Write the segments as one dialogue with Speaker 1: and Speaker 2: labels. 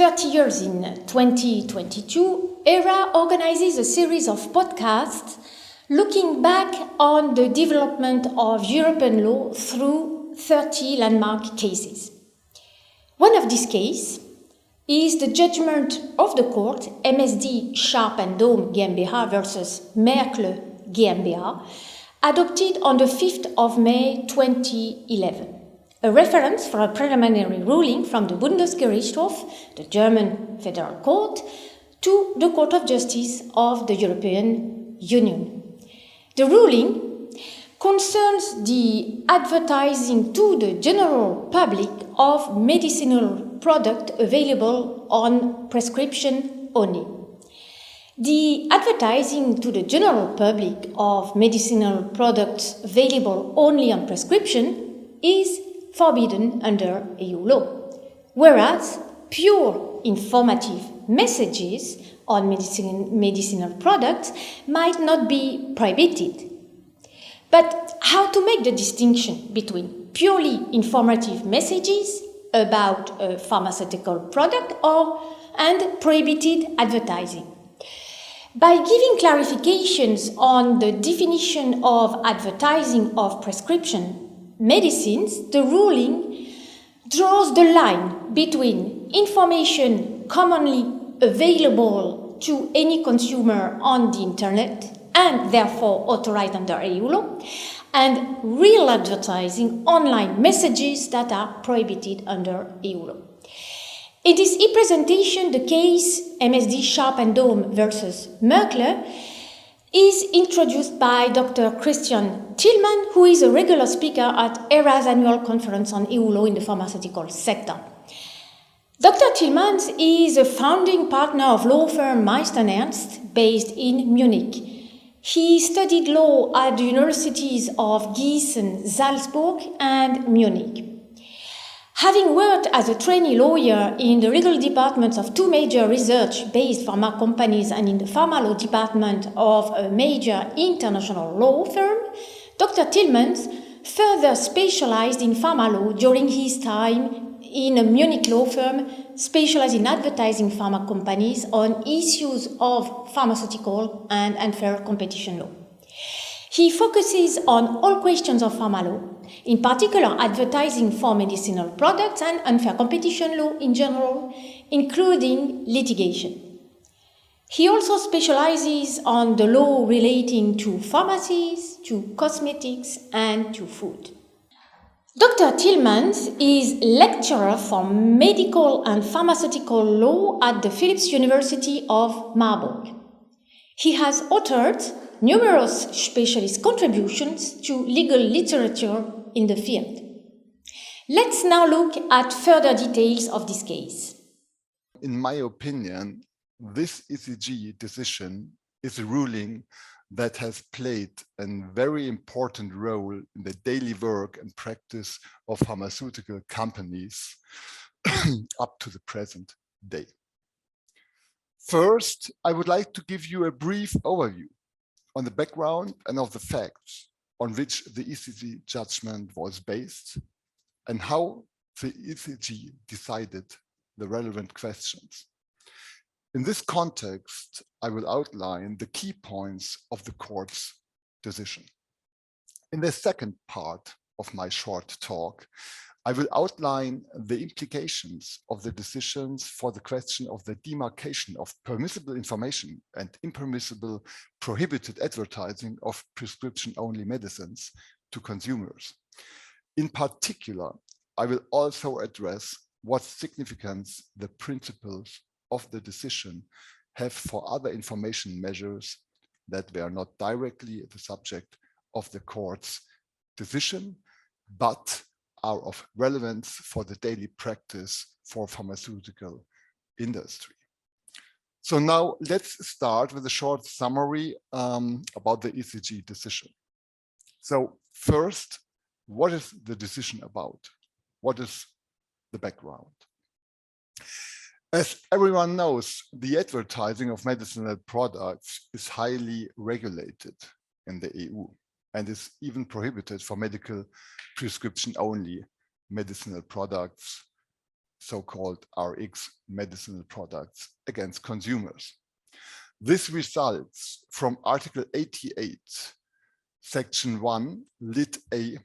Speaker 1: 30 years in 2022, ERA organizes a series of podcasts looking back on the development of European law through 30 landmark cases. One of these cases is the judgment of the court MSD Sharp and Dome GmbH versus Merckle GmbH, adopted on the 5th of May 2011. A reference for a preliminary ruling from the Bundesgerichtshof, the German Federal Court, to the Court of Justice of the European Union. The ruling concerns the advertising to the general public of medicinal products available on prescription only. The advertising to the general public of medicinal products available only on prescription is forbidden under EU law, whereas pure informative messages on medicinal products might not be prohibited. But how to make the distinction between purely informative messages about a pharmaceutical product and prohibited advertising? By giving clarifications on the definition of advertising of prescription medicines, the ruling draws the line between information commonly available to any consumer on the internet and therefore authorized under EU law, and real advertising online messages that are prohibited under EU law. In this e-presentation, the case MSD Sharp and Dome versus Merckle is introduced by Dr. Christian Tillman, who is a regular speaker at ERA's annual conference on EU law in the pharmaceutical sector. Dr. Tillman is a founding partner of law firm Meister Ernst, based in Munich. He studied law at the universities of Gießen, Salzburg, and Munich. Having worked as a trainee lawyer in the legal departments of two major research-based pharma companies and in the pharma law department of a major international law firm, Dr. Tillmans further specialized in pharma law during his time in a Munich law firm specialized in advertising pharma companies on issues of pharmaceutical and unfair competition law. He focuses on all questions of pharma law, in particular advertising for medicinal products and unfair competition law in general, including litigation. He also specializes on the law relating to pharmacies, to cosmetics, and to food. Dr. Tillmans is lecturer for medical and pharmaceutical law at the Philipps University of Marburg. He has authored numerous specialist contributions to legal literature in the field. Let's now look at further details of this case.
Speaker 2: In my opinion, this ECG decision is a ruling that has played a very important role in the daily work and practice of pharmaceutical companies up to the present day. First, I would like to give you a brief overview on the background and of the facts on which the ECG judgment was based and how the ECG decided the relevant questions. In this context, I will outline the key points of the court's decision. In the second part of my short talk, I will outline the implications of the decisions for the question of the demarcation of permissible information and impermissible prohibited advertising of prescription-only medicines to consumers. In particular, I will also address what significance the principles of the decision have for other information measures that were not directly the subject of the court's decision, but are of relevance for the daily practice for pharmaceutical industry. So now let's start with a short summary about the ECG decision. So first, what is the decision about? What is the background? As everyone knows, the advertising of medicinal products is highly regulated in the EU and is even prohibited for medical prescription-only medicinal products so-called RX medicinal products against consumers. This results from Article 88, Section 1, Lit A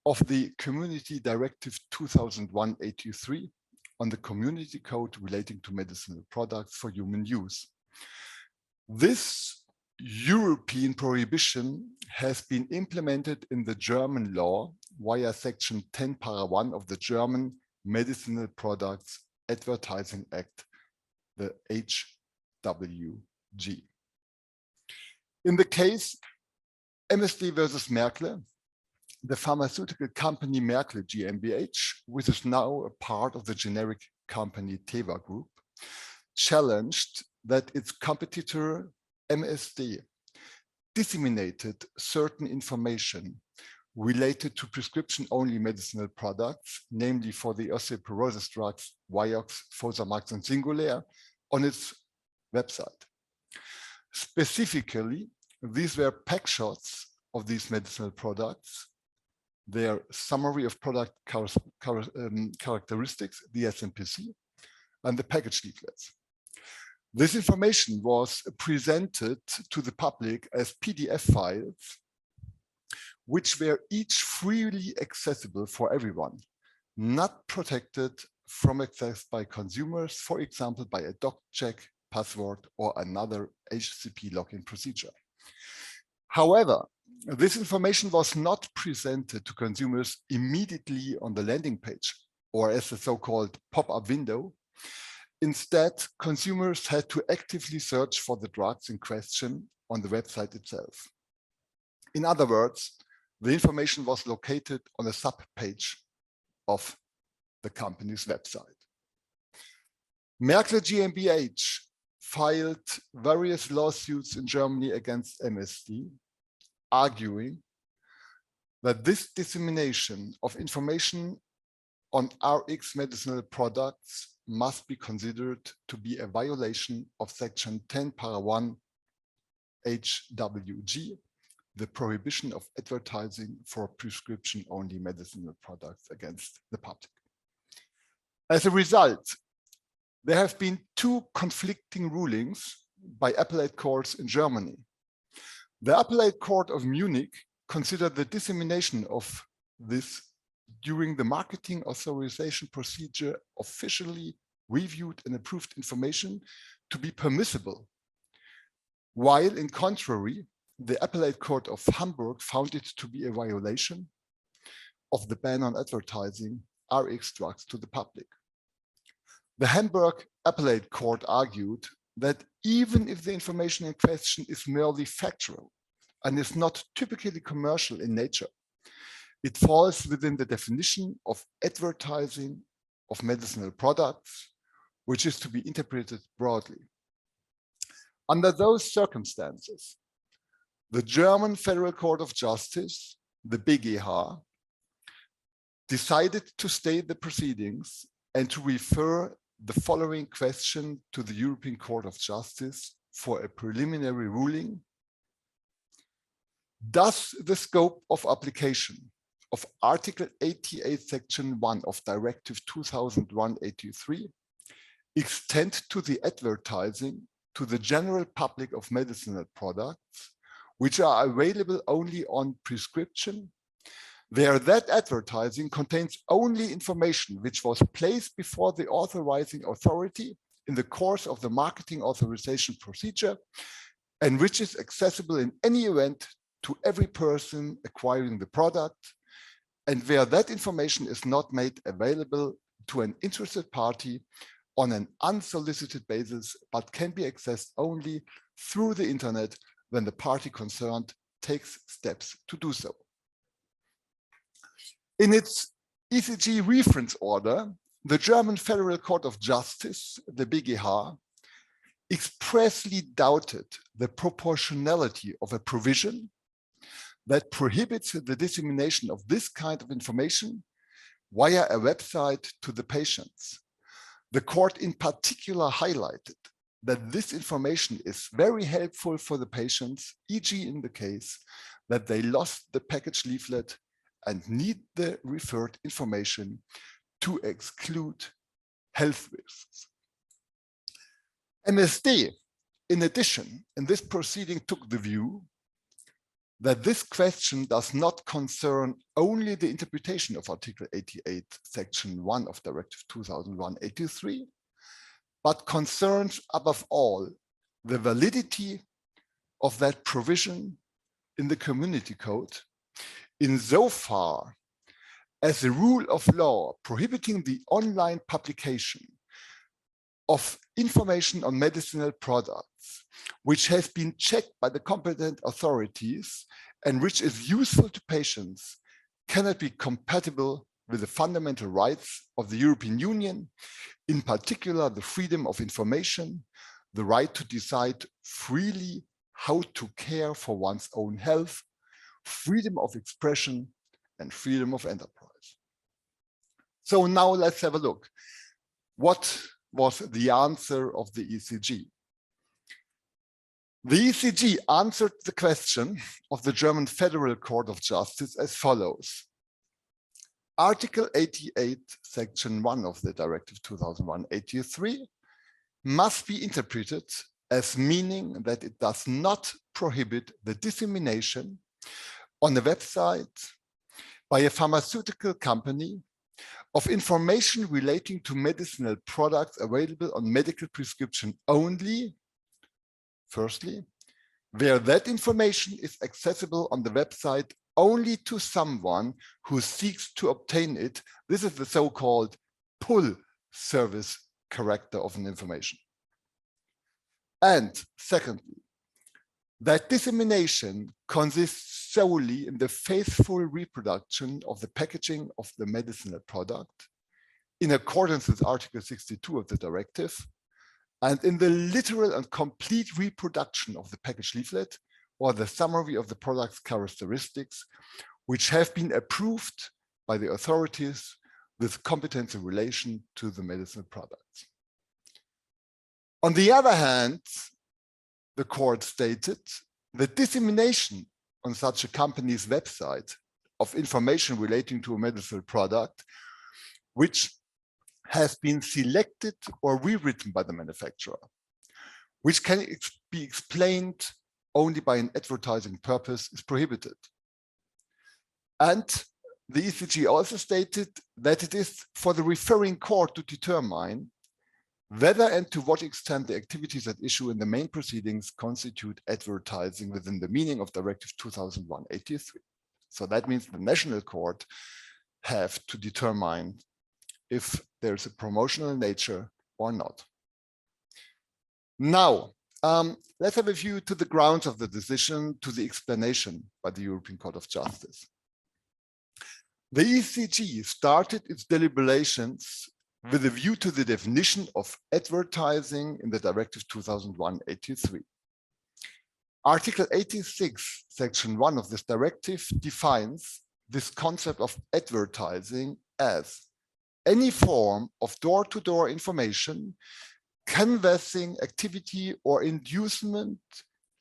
Speaker 2: of the Community Directive 2001/83 on the Community Code relating to medicinal products for human use. This European prohibition has been implemented in the German law via Section 10, Para 1 of the German Medicinal Products Advertising Act, the HWG. In the case MSD versus Merckle, the pharmaceutical company Merckle GmbH, which is now a part of the generic company Teva Group, challenged that its competitor MSD disseminated certain information related to prescription-only medicinal products, namely for the osteoporosis drugs Vioxx, Fosamax, and Singulair, on its website. Specifically, these were pack shots of these medicinal products, their summary of product characteristics, the SMPC, and the package leaflets. This information was presented to the public as PDF files, which were each freely accessible for everyone, not protected from access by consumers, for example, by a doc check, password, or another HCP login procedure. However, this information was not presented to consumers immediately on the landing page or as a so-called pop-up window. Instead, consumers had to actively search for the drugs in question on the website itself. In other words, the information was located on a sub-page of the company's website. Merckle GmbH filed various lawsuits in Germany against MSD, arguing that this dissemination of information on RX medicinal products must be considered to be a violation of Section 10, Para 1 HWG, the prohibition of advertising for prescription-only medicinal products against the public. As a result, there have been two conflicting rulings by appellate courts in Germany. The Appellate Court of Munich considered the dissemination of this during the marketing authorization procedure officially reviewed and approved information to be permissible, while in contrary, the Appellate Court of Hamburg found it to be a violation of the ban on advertising RX drugs to the public. The Hamburg Appellate Court argued that even if the information in question is merely factual and is not typically commercial in nature, it falls within the definition of advertising of medicinal products, which is to be interpreted broadly. Under those circumstances, the German Federal Court of Justice, the BGH, decided to stay the proceedings and to refer the following question to the European Court of Justice for a preliminary ruling. Does the scope of application of Article 88, Section 1 of Directive 2001/83 extend to the advertising to the general public of medicinal products, which are available only on prescription, where that advertising contains only information which was placed before the authorizing authority in the course of the marketing authorization procedure, and which is accessible in any event to every person acquiring the product, and where that information is not made available to an interested party on an unsolicited basis, but can be accessed only through the internet when the party concerned takes steps to do so. In its ECG reference order, the German Federal Court of Justice, the BGH, expressly doubted the proportionality of a provision that prohibits the dissemination of this kind of information via a website to the patients. The court in particular highlighted that this information is very helpful for the patients, e.g. in the case that they lost the package leaflet and need the referred information to exclude health risks. MSD, in addition, in this proceeding took the view that this question does not concern only the interpretation of Article 88, Section 1 of Directive 2001/83, but concerns above all the validity of that provision in the Community Code insofar as the rule of law prohibiting the online publication of information on medicinal products, which has been checked by the competent authorities and which is useful to patients, cannot be compatible with the fundamental rights of the European Union, in particular the freedom of information, the right to decide freely how to care for one's own health, freedom of expression, and freedom of enterprise. So now let's have a look. What was the answer of the ECG? The ECG answered the question of the German Federal Court of Justice as follows. Article 88, Section 1 of the Directive 2001/83 must be interpreted as meaning that it does not prohibit the dissemination on a website by a pharmaceutical company of information relating to medicinal products available on medical prescription only, firstly, where that information is accessible on the website only to someone who seeks to obtain it. This is the so-called pull service character of an information. And secondly, that dissemination consists solely in the faithful reproduction of the packaging of the medicinal product in accordance with Article 62 of the directive, and in the literal and complete reproduction of the package leaflet or the summary of the product's characteristics, which have been approved by the authorities with competence in relation to the medicinal products. On the other hand, the court stated the dissemination on such a company's website of information relating to a medicinal product, which has been selected or rewritten by the manufacturer, which can be explained only by an advertising purpose, is prohibited. And the ECG also stated that it is for the referring court to determine whether and to what extent the activities at issue in the main proceedings constitute advertising within the meaning of Directive 2001/83. So that means the national court have to determine if there's a promotional nature or not. Now, let's have a view to the grounds of the decision, to the explanation by the European Court of Justice. The ECG started its deliberations with a view to the definition of advertising in the Directive 2001/83. Article 86, Section 1 of this directive defines this concept of advertising as any form of door-to-door information, canvassing activity or inducement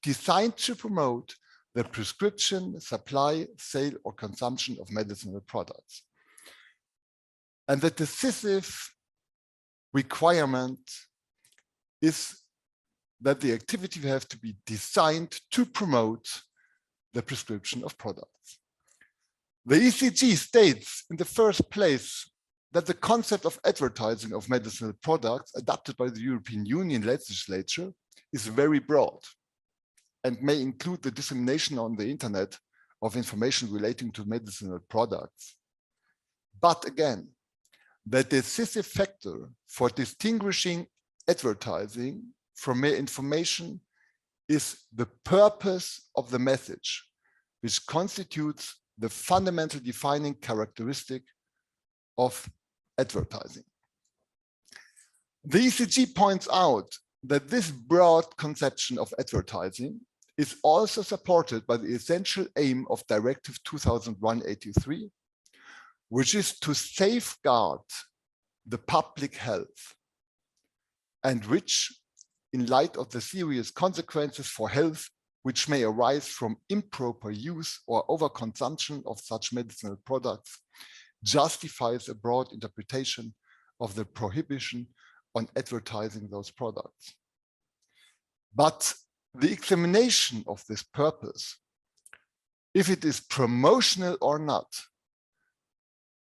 Speaker 2: designed to promote the prescription, supply, sale, or consumption of medicinal products. And the decisive requirement is that the activity have to be designed to promote the prescription of products. The ECG states in the first place that the concept of advertising of medicinal products adopted by the European Union legislature is very broad and may include the dissemination on the internet of information relating to medicinal products. But again, the decisive factor for distinguishing advertising from mere information is the purpose of the message, which constitutes the fundamental defining characteristic of advertising. The ECG points out that this broad conception of advertising is also supported by the essential aim of Directive 2001/83, which is to safeguard the public health, and which, in light of the serious consequences for health which may arise from improper use or overconsumption of such medicinal products, justifies a broad interpretation of the prohibition on advertising those products. But the examination of this purpose, if it is promotional or not,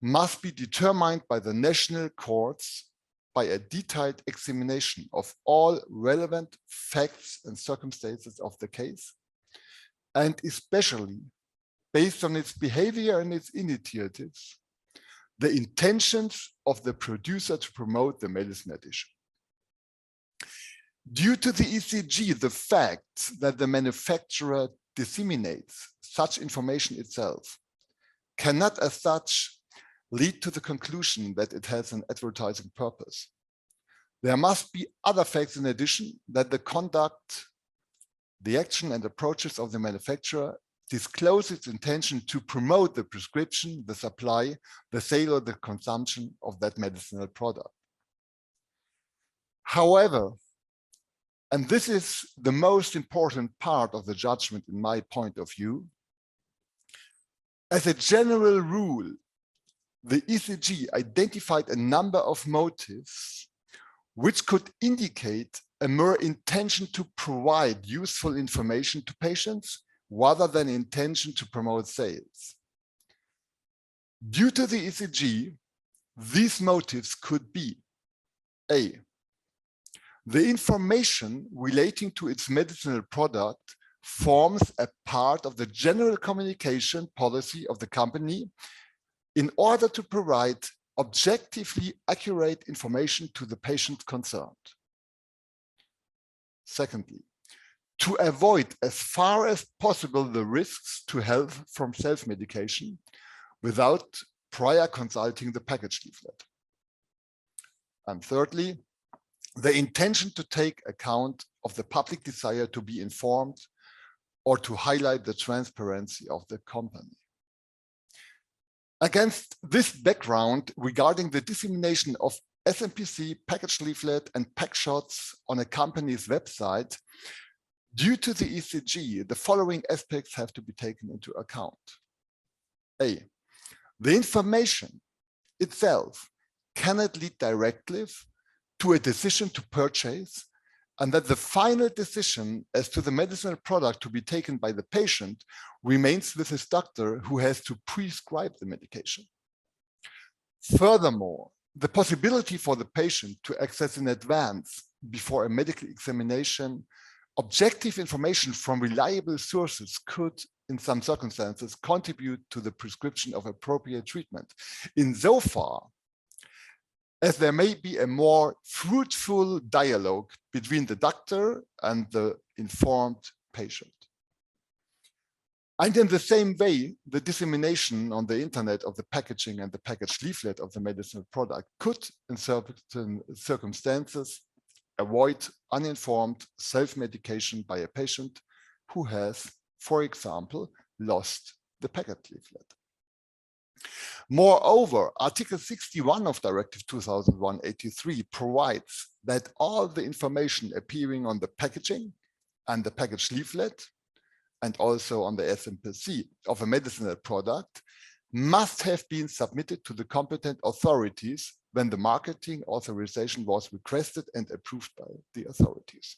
Speaker 2: must be determined by the national courts by a detailed examination of all relevant facts and circumstances of the case, and especially based on its behavior and its initiatives, the intentions of the producer to promote the medicine at issue. Due to the ECG, the fact that the manufacturer disseminates such information itself cannot as such lead to the conclusion that it has an advertising purpose. There must be other facts in addition that the conduct, the action and approaches of the manufacturer disclose its intention to promote the prescription, the supply, the sale or the consumption of that medicinal product. However, and this is the most important part of the judgment in my point of view, as a general rule, the ECG identified a number of motives which could indicate a mere intention to provide useful information to patients rather than intention to promote sales. Due to the ECG, these motives could be A, the information relating to its medicinal product forms a part of the general communication policy of the company in order to provide objectively accurate information to the patient concerned. Secondly, to avoid as far as possible the risks to health from self-medication without prior consulting the package leaflet. And thirdly, the intention to take account of the public desire to be informed or to highlight the transparency of the company. Against this background, regarding the dissemination of SMPC, package leaflet, and pack shots on a company's website, due to the ECG, the following aspects have to be taken into account. A, the information itself cannot lead directly to a decision to purchase, and that the final decision as to the medicinal product to be taken by the patient remains with his doctor, who has to prescribe the medication. Furthermore, the possibility for the patient to access in advance, before a medical examination, objective information from reliable sources could, in some circumstances, contribute to the prescription of appropriate treatment, insofar as there may be a more fruitful dialogue between the doctor and the informed patient. And in the same way, the dissemination on the internet of the packaging and the package leaflet of the medicinal product could, in certain circumstances, avoid uninformed self-medication by a patient who has, for example, lost the packet leaflet. Moreover, Article 61 of Directive 2001/83 provides that all the information appearing on the packaging and the package leaflet, and also on the SMPC of a medicinal product, must have been submitted to the competent authorities when the marketing authorization was requested and approved by the authorities.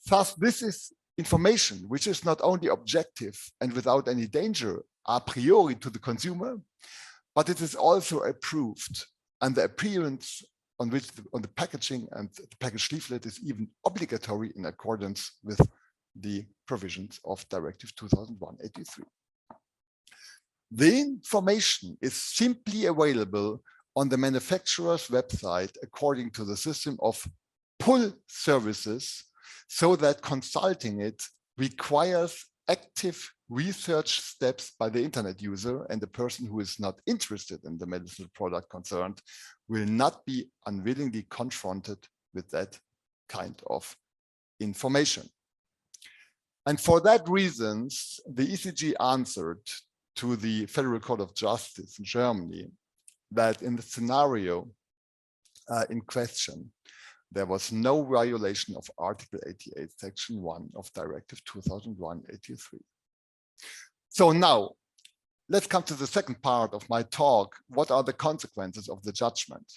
Speaker 2: Thus, this is information which is not only objective and without any danger a priori to the consumer, but it is also approved, and the appearance on the packaging and the package leaflet is even obligatory in accordance with the provisions of Directive 2001/83. The information is simply available on the manufacturer's website according to the system of pull services, so that consulting it requires active research steps by the internet user, and the person who is not interested in the medicinal product concerned will not be unwillingly confronted with that kind of information. And for that reasons, the ECG answered to the Federal Court of Justice in Germany that in the scenario in question, there was no violation of Article 88, Section 1 of Directive 2001/83. So now, let's come to the second part of my talk. What are the consequences of the judgment?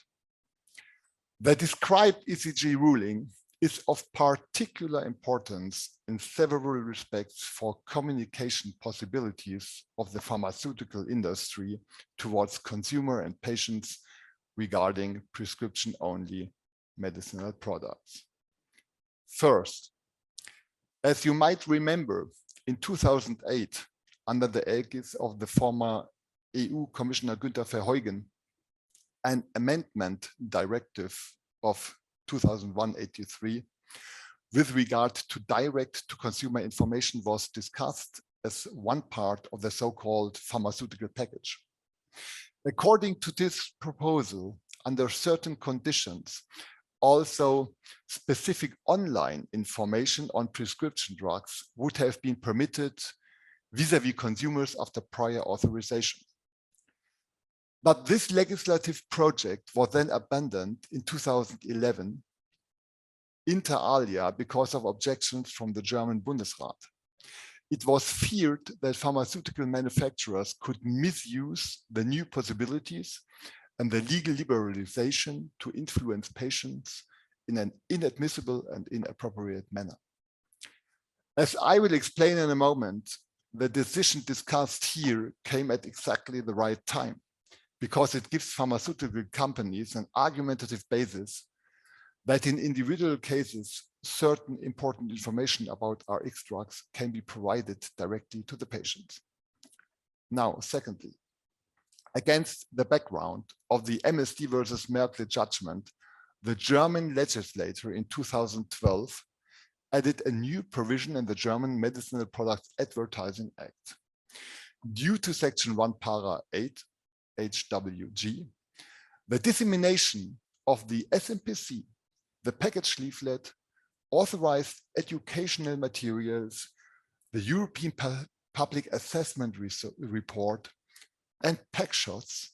Speaker 2: The described ECG ruling is of particular importance in several respects for communication possibilities of the pharmaceutical industry towards consumer and patients regarding prescription-only medicinal products. First, as you might remember, in 2008, under the aegis of the former EU Commissioner Günther Verheugen, an amendment directive of 2001/83 with regard to direct-to-consumer information was discussed as one part of the so-called pharmaceutical package. According to this proposal, under certain conditions, also specific online information on prescription drugs would have been permitted vis-à-vis consumers after prior authorization. But this legislative project was then abandoned in 2011, inter alia, because of objections from the German Bundesrat. It was feared that pharmaceutical manufacturers could misuse the new possibilities and the legal liberalization to influence patients in an inadmissible and inappropriate manner. As I will explain in a moment, the decision discussed here came at exactly the right time, because it gives pharmaceutical companies an argumentative basis that in individual cases, certain important information about Rx drugs can be provided directly to the patient. Now, secondly, against the background of the MSD versus Merckle judgment, the German legislature in 2012 added a new provision in the German Medicinal Products Advertising Act. Due to Section 1, Para 8, HWG, the dissemination of the SMPC, the package leaflet, authorized educational materials, the European Public Assessment Report, and pack shots,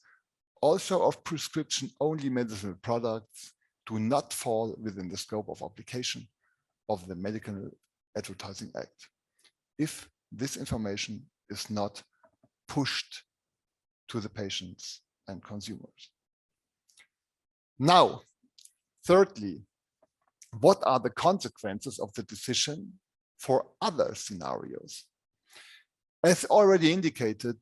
Speaker 2: also of prescription-only medicinal products, do not fall within the scope of application of the Medical Advertising Act, if this information is not pushed to the patients and consumers. Now, thirdly, what are the consequences of the decision for other scenarios? As already indicated,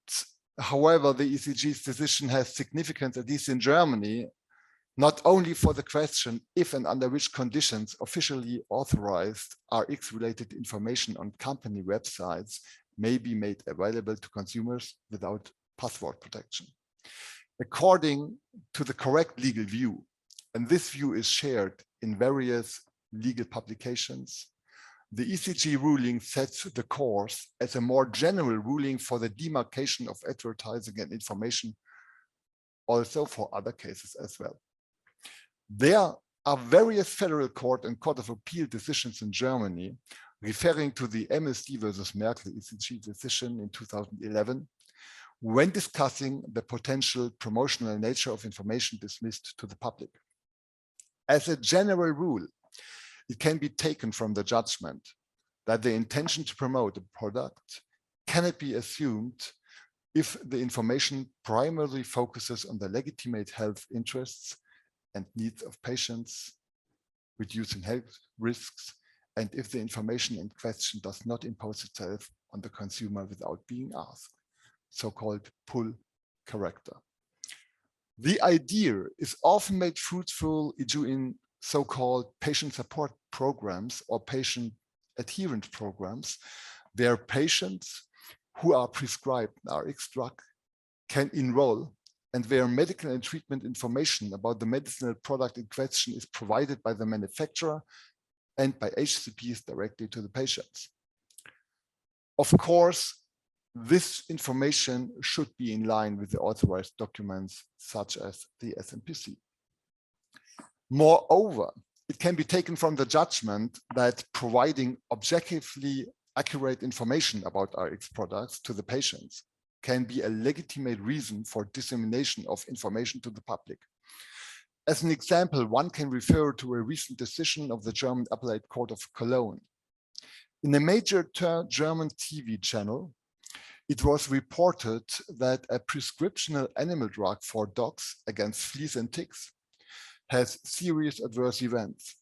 Speaker 2: however, the ECG's decision has significance, at least in Germany, not only for the question if and under which conditions officially authorized Rx-related information on company websites may be made available to consumers without password protection. According to the correct legal view, and this view is shared in various legal publications, the ECG ruling sets the course as a more general ruling for the demarcation of advertising and information, also for other cases as well. There are various federal court and court of appeal decisions in Germany referring to the MSD versus Merckle ECG decision in 2011 when discussing the potential promotional nature of information dismissed to the public. As a general rule, it can be taken from the judgment that the intention to promote a product cannot be assumed if the information primarily focuses on the legitimate health interests and needs of patients, reducing health risks, and if the information in question does not impose itself on the consumer without being asked, so-called pull character. The idea is often made fruitful in so-called patient support programs or patient adherence programs, where patients who are prescribed an Rx drug can enroll and where medical and treatment information about the medicinal product in question is provided by the manufacturer and by HCPs directly to the patients. Of course, this information should be in line with the authorized documents such as the SMPC. Moreover, it can be taken from the judgment that providing objectively accurate information about Rx products to the patients can be a legitimate reason for dissemination of information to the public. As an example, one can refer to a recent decision of the German Appellate Court of Cologne. In a major German TV channel, it was reported that a prescriptional animal drug for dogs against fleas and ticks has serious adverse events.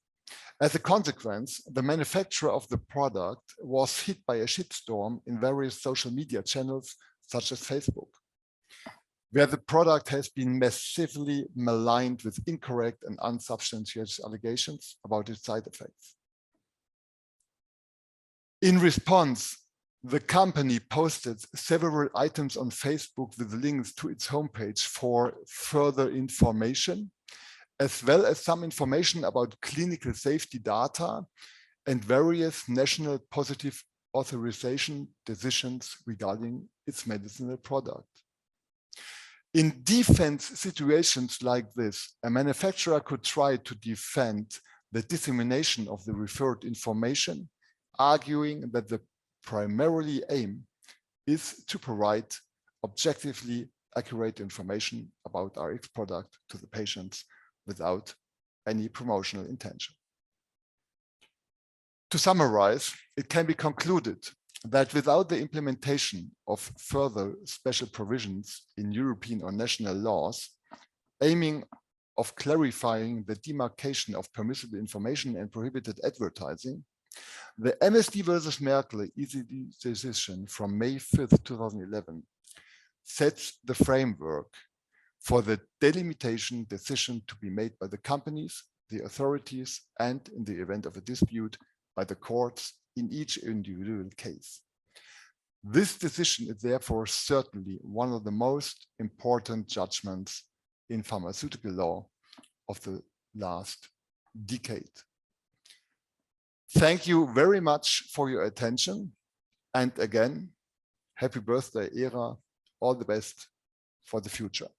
Speaker 2: As a consequence, the manufacturer of the product was hit by a shitstorm in various social media channels, such as Facebook, where the product has been massively maligned with incorrect and unsubstantiated allegations about its side effects. In response, the company posted several items on Facebook with links to its homepage for further information, as well as some information about clinical safety data and various national positive authorization decisions regarding its medicinal product. In defense situations like this, a manufacturer could try to defend the dissemination of the referred information, arguing that the primarily aim is to provide objectively accurate information about Rx product to the patients without any promotional intention. To summarize, it can be concluded that without the implementation of further special provisions in European or national laws, aiming of clarifying the demarcation of permissible information and prohibited advertising, the MSD versus Merckle ECD decision from May 5th, 2011 sets the framework for the delimitation decision to be made by the companies, the authorities, and in the event of a dispute, by the courts in each individual case. This decision is therefore certainly one of the most important judgments in pharmaceutical law of the last decade. Thank you very much for your attention. And again, happy birthday, Era. All the best for the future.